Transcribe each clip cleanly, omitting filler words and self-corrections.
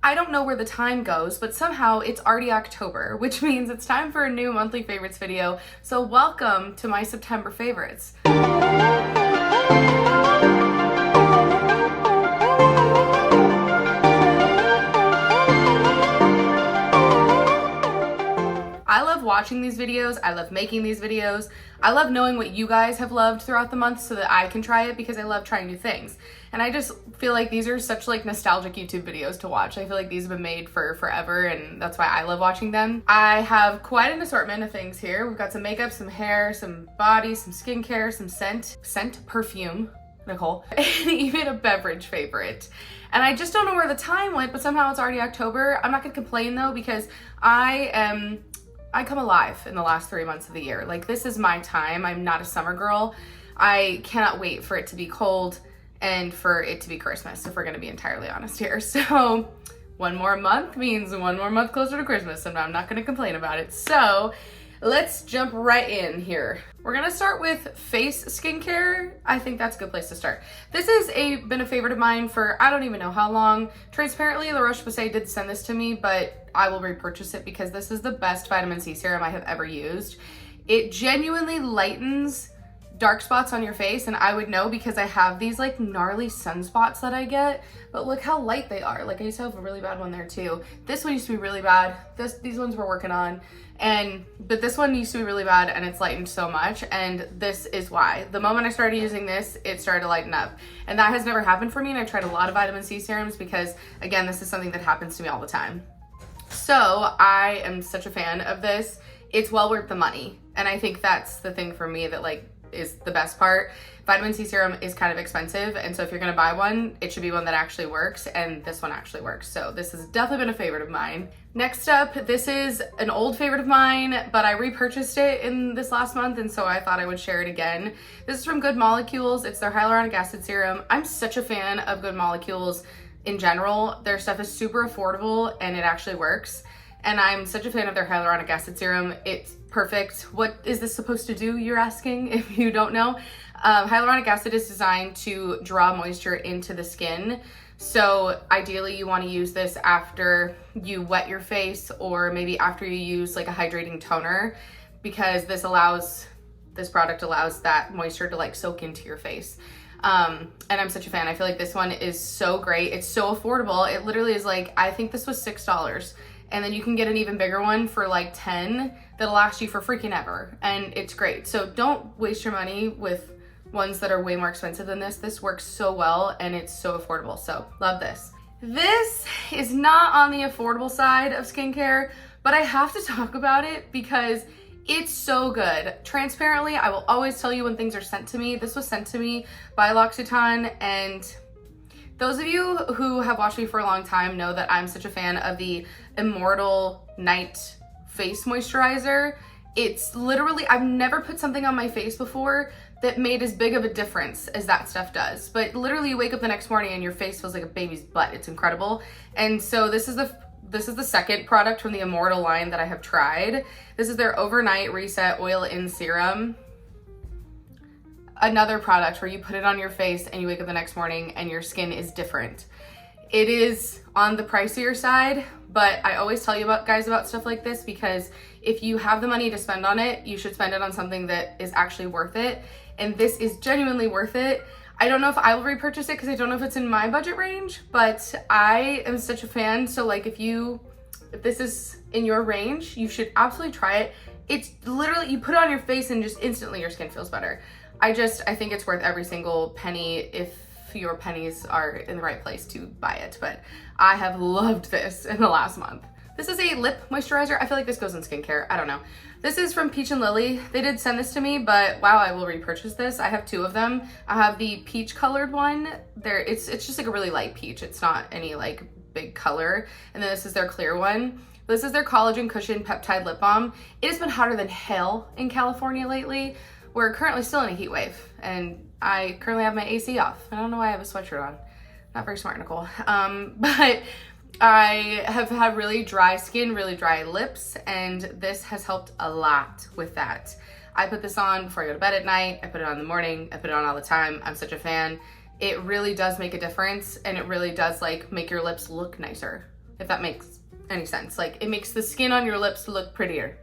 I don't know where the time goes, but somehow it's already October, which means it's time for a new monthly favorites video. So welcome to my September favorites. I love watching these videos, I love making these videos, I love knowing what you guys have loved throughout the month so that I can try it because I love trying new things. And I just feel like these are such like nostalgic YouTube videos to watch. I feel like these have been made for forever and that's why I love watching them. I have quite an assortment of things here. We've got some makeup, some hair, some body, some skincare, some scent, perfume, Nicole, and even a beverage favorite. And I just don't know where the time went, but somehow it's already October. I'm not gonna complain though because I come alive in the last 3 months of the year. Like, this is my time. I'm not a summer girl. I cannot wait for it to be cold and for it to be Christmas, if we're gonna be entirely honest here. So one more month means one more month closer to Christmas, and I'm not gonna complain about it. So let's jump right in here. We're gonna start with face skincare. I think that's a good place to start. This has been a favorite of mine for I don't even know how long. Transparently, La Roche-Posay did send this to me, but I will repurchase it because this is the best vitamin C serum I have ever used. It genuinely lightens dark spots on your face, and I would know because I have these like gnarly sunspots that I get, but look how light they are. Like, I used to have a really bad one there too. This one used to be really bad. These ones we're working on, but this one used to be really bad and it's lightened so much, and this is why. The moment I started using this, it started to lighten up, and that has never happened for me, and I've tried a lot of vitamin C serums because, again, this is something that happens to me all the time. So I am such a fan of this. It's well worth the money, and I think that's the thing for me that like is the best part. Vitamin C serum is kind of expensive, and so if you're gonna buy one, it should be one that actually works, and this one actually works. So this has definitely been a favorite of mine. Next up, this is an old favorite of mine, but I repurchased it in this last month, and so I thought I would share it again. This is from Good Molecules. It's their hyaluronic acid serum. I'm such a fan of Good Molecules in general. Their stuff is super affordable and it actually works. And I'm such a fan of their hyaluronic acid serum. It's perfect. What is this supposed to do, you're asking, if you don't know? Hyaluronic acid is designed to draw moisture into the skin. So ideally you want to use this after you wet your face, or maybe after you use like a hydrating toner, because this product allows that moisture to like soak into your face. And I'm such a fan. I feel like this one is so great. It's so affordable. It literally is like, I think this was $6. And then you can get an even bigger one for like 10 that'll last you for freaking ever. And it's great. So don't waste your money with ones that are way more expensive than this. This works so well and it's so affordable. So love this. This is not on the affordable side of skincare, but I have to talk about it because it's so good. Transparently, I will always tell you when things are sent to me. This was sent to me by L'Occitane, and those of you who have watched me for a long time know that I'm such a fan of the Immortal Night Face Moisturizer. It's literally, I've never put something on my face before that made as big of a difference as that stuff does. But literally you wake up the next morning and your face feels like a baby's butt. It's incredible. And so this is the second product from the Immortal line that I have tried. This is their Overnight Reset Oil-In Serum. Another product where you put it on your face and you wake up the next morning and your skin is different. It is on the pricier side, but I always tell you guys about stuff like this because if you have the money to spend on it, you should spend it on something that is actually worth it. And this is genuinely worth it. I don't know if I will repurchase it because I don't know if it's in my budget range, but I am such a fan. So like if this is in your range, you should absolutely try it. It's literally, you put it on your face and just instantly your skin feels better. I think it's worth every single penny if your pennies are in the right place to buy it. But I have loved this in the last month. This is a lip moisturizer. I feel like this goes in skincare. I don't know. This is from Peach and Lily. They did send this to me, but wow, I will repurchase this. I have two of them. I have the peach colored one. It's just like a really light peach. It's not any like big color. And then this is their clear one. This is their Collagen Cushion Peptide Lip Balm. It has been hotter than hell in California lately. We're currently still in a heat wave, and I currently have my AC off. I don't know why I have a sweatshirt on. Not very smart, Nicole. But I have had really dry skin, really dry lips, and this has helped a lot with that. I put this on before I go to bed at night. I put it on in the morning. I put it on all the time. I'm such a fan. It really does make a difference, and it really does like make your lips look nicer. if that makes any sense. Like, it makes the skin on your lips look prettier,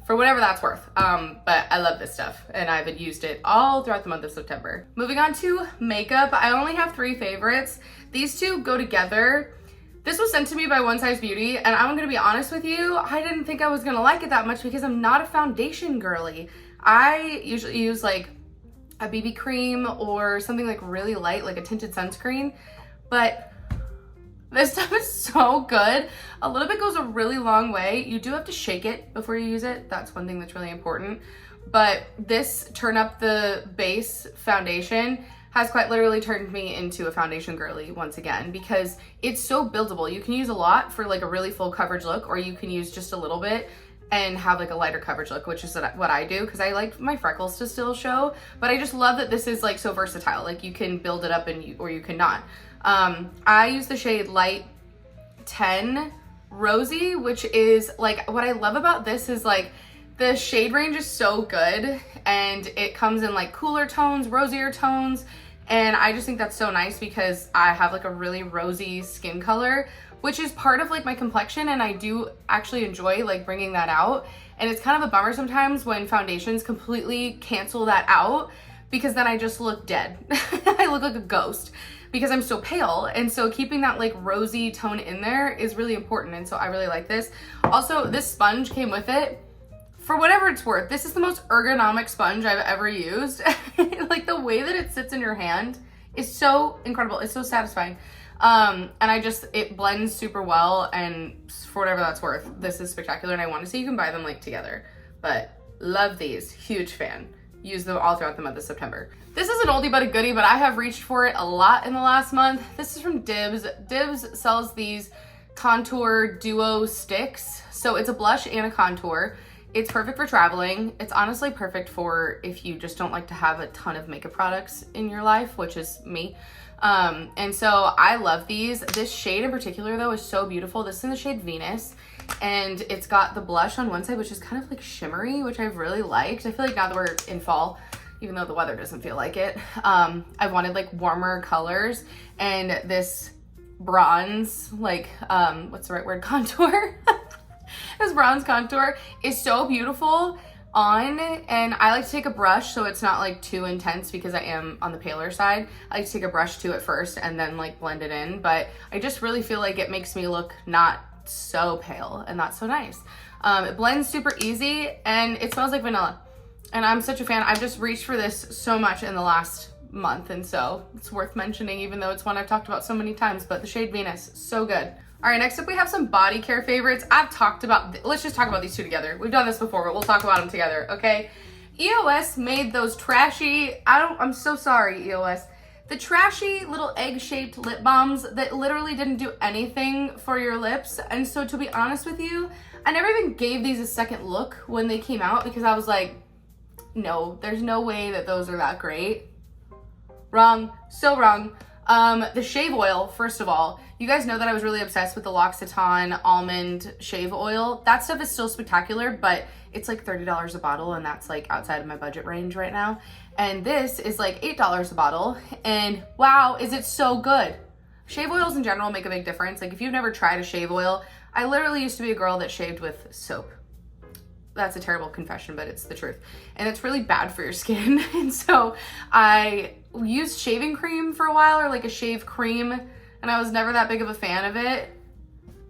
for whatever that's worth. But I love this stuff, and I've used it all throughout the month of September. Moving on to makeup, I only have 3 favorites. These two go together. This was sent to me by Siiz Beauty, and I'm gonna be honest with you, I didn't think I was gonna like it that much because I'm not a foundation girly. I usually use like a BB cream or something like really light, like a tinted sunscreen, but this stuff is so good. A little bit goes a really long way. You do have to shake it before you use it. That's one thing that's really important. But this Turn Up the Base foundation has quite literally turned me into a foundation girly once again, because it's so buildable. You can use a lot for like a really full coverage look, or you can use just a little bit and have like a lighter coverage look, which is what I do because I like my freckles to still show. But I just love that this is like so versatile. Like, you can build it up or you cannot. I use the shade Light 10 Rosy, which is like, what I love about this is like the shade range is so good, and it comes in like cooler tones, rosier tones. And I just think that's so nice because I have like a really rosy skin color, which is part of like my complexion, and I do actually enjoy like bringing that out. And it's kind of a bummer sometimes when foundations completely cancel that out, because then I just look dead. I look like a ghost because I'm so pale. And so keeping that like rosy tone in there is really important. And so I really like this. Also, this sponge came with it. For whatever it's worth, this is the most ergonomic sponge I've ever used. Like, the way that it sits in your hand is so incredible. It's so satisfying. And it blends super well, and for whatever that's worth, this is spectacular, and I want to see you can buy them like together. But love these, huge fan. Use them all throughout the month of September. This is an oldie but a goodie, but I have reached for it a lot in the last month. This is from Dibs. Dibs sells these contour duo sticks. So it's a blush and a contour. It's perfect for traveling. It's honestly perfect for if you just don't like to have a ton of makeup products in your life, which is me. And so I love these. This shade in particular though is so beautiful. This is in the shade Venus, and it's got the blush on one side, which is kind of like shimmery, which I've really liked. I feel like now that we're in fall, even though the weather doesn't feel like it, I wanted like warmer colors, and this bronze, like, what's the right word? Contour. This bronze contour is so beautiful on, and I like to take a brush so it's not like too intense because I am on the paler side. I like to take a brush to it first and then like blend it in, but I just really feel like it makes me look not so pale, and that's so nice. It blends super easy, and it smells like vanilla, and I'm such a fan. I've just reached for this so much in the last month, and so it's worth mentioning, even though it's one I've talked about so many times. But the shade Venus, so good. All right, next up we have some body care favorites. Let's just talk about these two together. We've done this before, but we'll talk about them together, okay? EOS made those trashy, I'm so sorry, EOS. The trashy little egg-shaped lip balms that literally didn't do anything for your lips. And so, to be honest with you, I never even gave these a second look when they came out, because I was like, no, there's no way that those are that great. Wrong, so wrong. The shave oil, first of all, you guys know that I was really obsessed with the L'Occitane almond shave oil. That stuff is still spectacular, but it's like $30 a bottle, and that's like outside of my budget range right now. And this is like $8 a bottle, and wow, is it so good. Shave oils in general make a big difference. Like, if you've never tried a shave oil, I literally used to be a girl that shaved with soap. That's a terrible confession, but it's the truth. And it's really bad for your skin. And so I used shaving cream for a while, or like a shave cream, and I was never that big of a fan of it.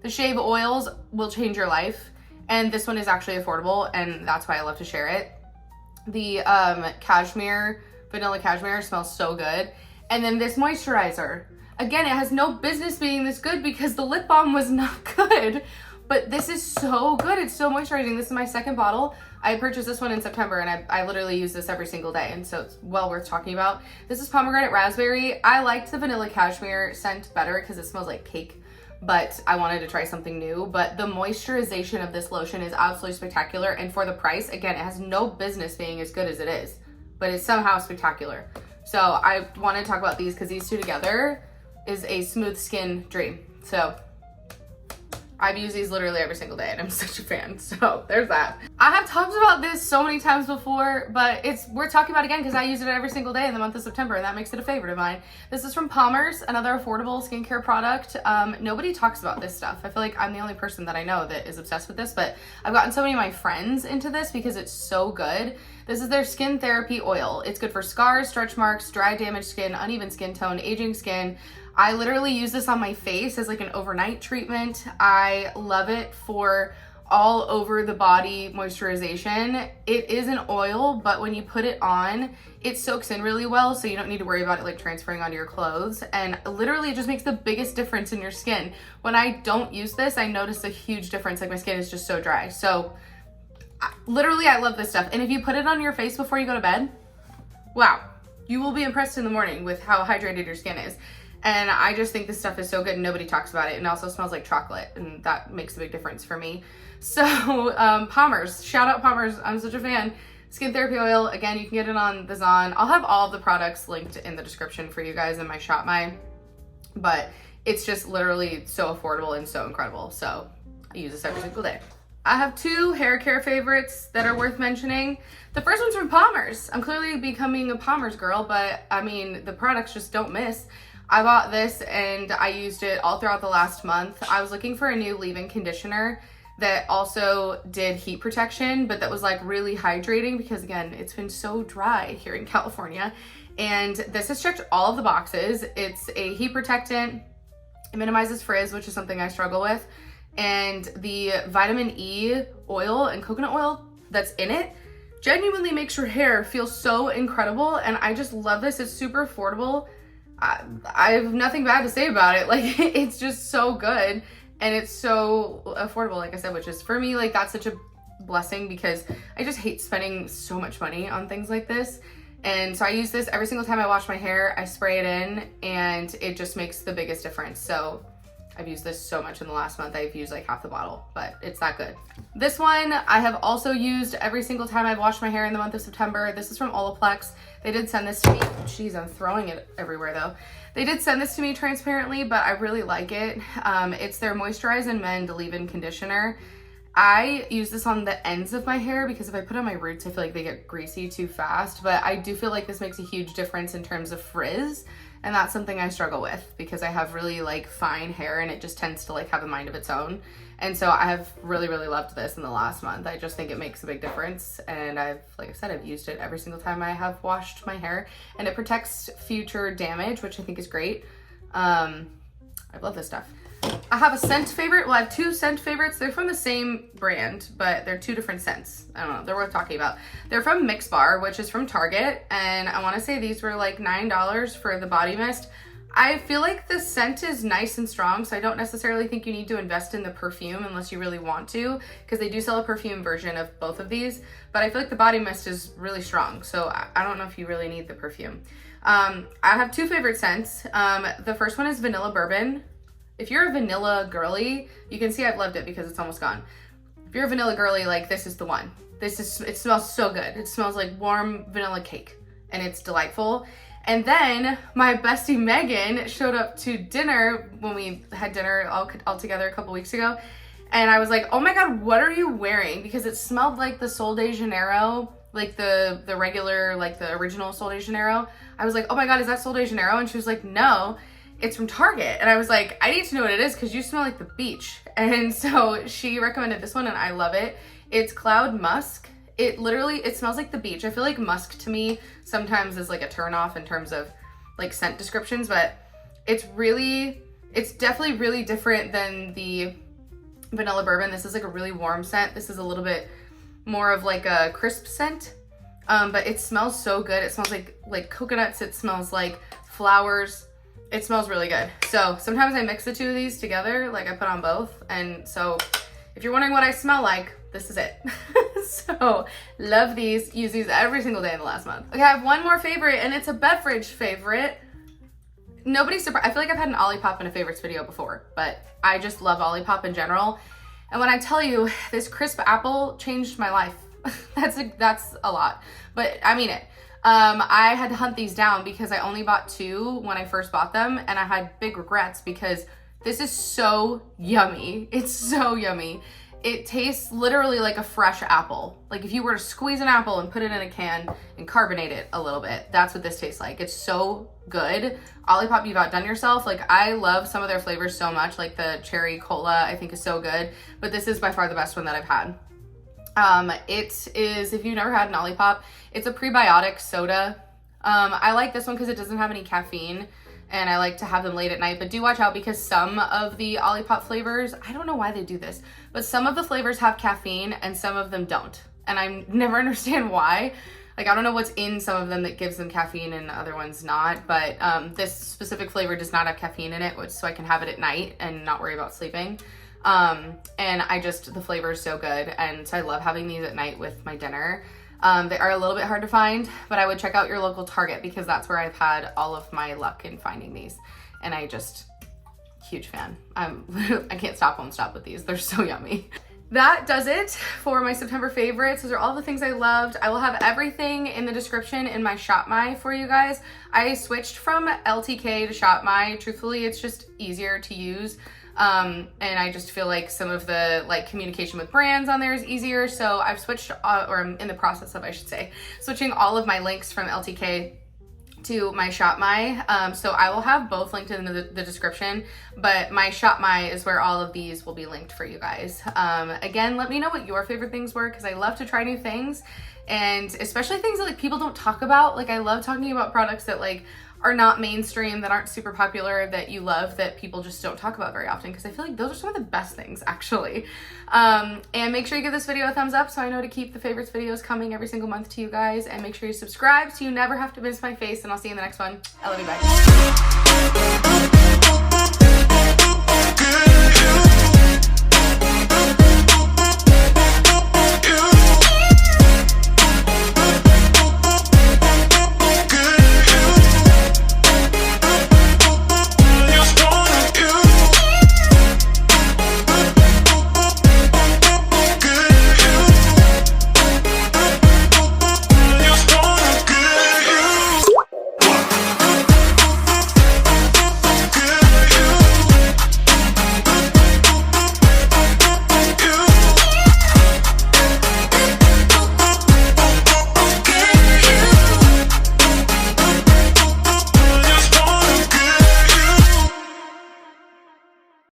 The shave oils will change your life, and this one is actually affordable, and that's why I love to share it. The vanilla cashmere smells so good. And then this moisturizer. Again, it has no business being this good because the lip balm was not good. But this is so good. It's so moisturizing. This is my second bottle. I purchased this one in September, and I literally use this every single day, and so it's well worth talking about. This is pomegranate raspberry. I liked the vanilla cashmere scent better because it smells like cake, but I wanted to try something new. But the moisturization of this lotion is absolutely spectacular, and for the price, again, it has no business being as good as it is, but it's somehow spectacular. So I want to talk about these because these two together is a smooth skin dream. So I've used these literally every single day and I'm such a fan. So there's that. I have talked about this so many times before, but we're talking about it again because I use it every single day in the month of September and that makes it a favorite of mine. This is from Palmer's, another affordable skincare product. Nobody talks about this stuff. I feel like I'm the only person that I know that is obsessed with this, but I've gotten so many of my friends into this because it's so good. This is their skin therapy oil. It's good for scars, stretch marks, dry, damaged skin, uneven skin tone, aging skin. I literally use this on my face as like an overnight treatment. I love it for all over the body moisturization. It is an oil, but when you put it on, it soaks in really well, so you don't need to worry about it like transferring onto your clothes. And literally it just makes the biggest difference in your skin. When I don't use this, I notice a huge difference. Like my skin is just so dry. So literally I love this stuff. And if you put it on your face before you go to bed, wow, you will be impressed in the morning with how hydrated your skin is. And I just think this stuff is so good and nobody talks about it. And it also smells like chocolate and that makes a big difference for me. So Palmer's, shout out Palmer's, I'm such a fan. Skin therapy oil, again, you can get it on the Zon. I'll have all of the products linked in the description for you guys in my ShopMy. But it's just literally so affordable and so incredible. So I use this every single day. I have two hair care favorites that are worth mentioning. The first one's from Palmer's. I'm clearly becoming a Palmer's girl, but I mean, the products just don't miss. I bought this and I used it all throughout the last month. I was looking for a new leave-in conditioner that also did heat protection, but that was like really hydrating because again, it's been so dry here in California. And this has checked all of the boxes. It's a heat protectant, it minimizes frizz, which is something I struggle with. And the vitamin E oil and coconut oil that's in it genuinely makes your hair feel so incredible. And I just love this, it's super affordable. I have nothing bad to say about it. Like, it's just so good and it's so affordable, like I said, which is for me, like, that's such a blessing because I just hate spending so much money on things like this. And so I use this every single time I wash my hair. I spray it in and it just makes the biggest difference. So I've used this so much in the last month. I've used like half the bottle, but it's that good. This one I have also used every single time I've washed my hair in the month of September. This is from Olaplex. They did send this to me. Jeez, I'm throwing it everywhere though. They did send this to me transparently, but I really like it. It's their Moisturize and Mend Leave-In Conditioner. I use this on the ends of my hair because if I put on my roots, I feel like they get greasy too fast, but I do feel like this makes a huge difference in terms of frizz. And that's something I struggle with because I have really like fine hair and it just tends to like have a mind of its own. And so I have really, really loved this in the last month. I just think it makes a big difference. And like I said, I've used it every single time I have washed my hair and it protects future damage, which I think is great. I love this stuff. I have a scent favorite. Well, I have two scent favorites. They're from the same brand, but they're two different scents. I don't know. They're worth talking about. They're from Mix Bar, which is from Target. And I want to say these were like $9 for the body mist. I feel like the scent is nice and strong, so I don't necessarily think you need to invest in the perfume unless you really want to, because they do sell a perfume version of both of these. But I feel like the body mist is really strong, so I don't know if you really need the perfume. I have two favorite scents. The first one is Vanilla Bourbon. If you're a vanilla girly, you can see I've loved it because it's almost gone. If you're a vanilla girly, like this is the one. It smells so good. It smells like warm vanilla cake and it's delightful. And then my bestie Megan showed up to dinner when we had dinner all together a couple weeks ago. And I was like, oh my God, what are you wearing? Because it smelled like the Sol de Janeiro, like the regular, like the original Sol de Janeiro. I was like, oh my God, is that Sol de Janeiro? And she was like, no. It's from Target. And I was like, I need to know what it is because you smell like the beach. And so she recommended this one and I love it. It's Cloud Musk. It smells like the beach. I feel like musk to me sometimes is like a turn off in terms of like scent descriptions, but it's definitely really different than the Vanilla Bourbon. This is like a really warm scent. This is a little bit more of like a crisp scent, but it smells so good. It smells like coconuts. It smells like flowers. It smells really good. So sometimes I mix the two of these together, like I put on both. And so if you're wondering what I smell like, this is it. So love these, use these every single day in the last month. Okay, I have one more favorite and it's a Beverage favorite. Nobody's surprised. I feel like I've had an Olipop in a favorites video before, but I just love Olipop in general. And when I tell you this crisp apple changed my life, that's a lot, but I mean it. I had to hunt these down because I only bought two when I first bought them and I had big regrets because This is so yummy. It's so yummy. It tastes literally like a fresh apple. Like if you were to squeeze an apple and put it in a can and carbonate it a little bit, that's what this tastes like. It's so good. Olipop, you've outdone yourself. Like I love some of their flavors so much, like the cherry cola I think is so good, but this is by far the best one that I've had. It is, if you've never had an Olipop, it's a prebiotic soda. I like this one because it doesn't have any caffeine, and I like to have them late at night, but do watch out because some of the Olipop flavors, I don't know why they do this, but some of the flavors have caffeine and some of them don't. And I never understand why. Like, I don't know what's in some of them that gives them caffeine and other ones not, but this specific flavor does not have caffeine in it, so I can have it at night and not worry about sleeping. And the flavor is so good, and so I love having these at night with my dinner. They are a little bit hard to find, but I would check out your local Target because that's where I've had all of my luck in finding these. And huge fan. I can't won't stop with these. They're so yummy. That does it for my September favorites. Those are all the things I loved. I will have everything in the description in my ShopMy for you guys. I switched from LTK to ShopMy. Truthfully, it's just easier to use. And I just feel like some of the communication with brands on there is easier. So I've switched, or I'm in the process of, I should say, switching all of my links from LTK to my ShopMy. So I will have both linked in the description, but my ShopMy is where all of these will be linked for you guys. Again, let me know what your favorite things were because I love to try new things, and especially things that people don't talk about. I love talking about products that are not mainstream, that aren't super popular, that you love, that people just don't talk about very often, because I feel like those are some of the best things actually. And make sure you give this video a thumbs up so I know to keep the favorites videos coming every single month to you guys, and make sure you subscribe so you never have to miss my face, and I'll see you in the next one. I love you, bye.